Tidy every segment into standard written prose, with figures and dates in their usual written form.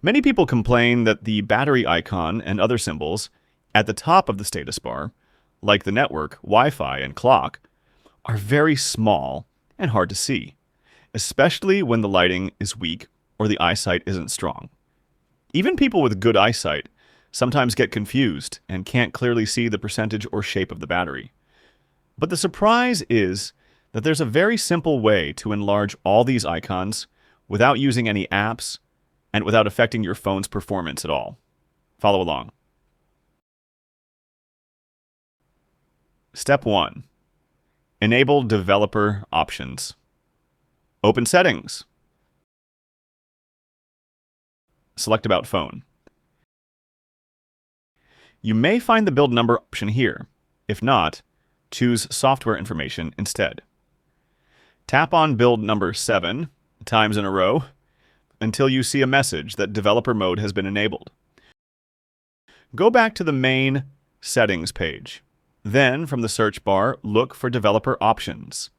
Many people complain that the battery icon and other symbols at the top of the status bar, like the network, Wi-Fi, and clock, are very small and hard to see, especially when the lighting is weak or the eyesight isn't strong. Even people with good eyesight sometimes get confused and can't clearly see the percentage or shape of the battery. But the surprise is that there's a very simple way to enlarge all these icons without using any apps and without affecting your phone's performance at all. Follow along. Step 1. Enable developer options. Open Settings. Select About Phone. You may find the build number option here. If not, choose Software Information instead. Tap on build number 7 times in a row until you see a message that developer mode has been enabled. Go back to the main settings page. Then, from the search bar, look for developer options.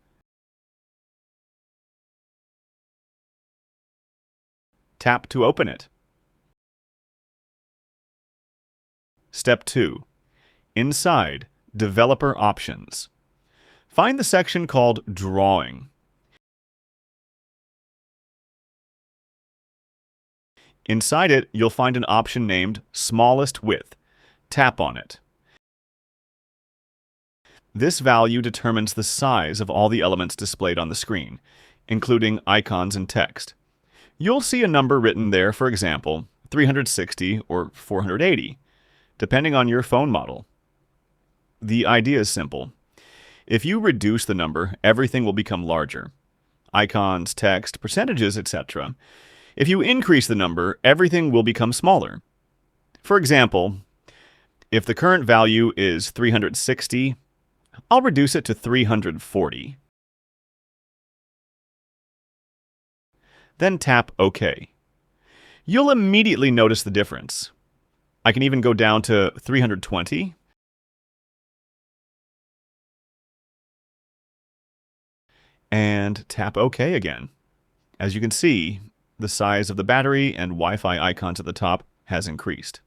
Tap to open it. Step 2. Inside Developer Options, find the section called Drawing. Inside it, you'll find an option named Smallest Width. Tap on it. This value determines the size of all the elements displayed on the screen, including icons and text. You'll see a number written there, for example, 360 or 480, depending on your phone model. The idea is simple. If you reduce the number, everything will become larger. Icons, text, percentages, etc. If you increase the number, everything will become smaller. For example, if the current value is 360, I'll reduce it to 340. Then tap OK. You'll immediately notice the difference. I can even go down to 320. And tap OK again. As you can see, the size of the battery and Wi-Fi icons at the top has increased.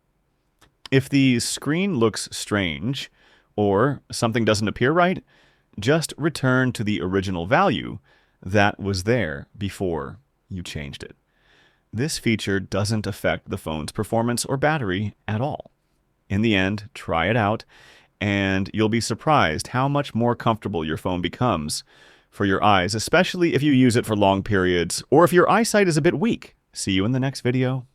If the screen looks strange or something doesn't appear right, just return to the original value that was there before you changed it. This feature doesn't affect the phone's performance or battery at all. In the end, try it out, and you'll be surprised how much more comfortable your phone becomes for your eyes, especially if you use it for long periods or if your eyesight is a bit weak. See you in the next video.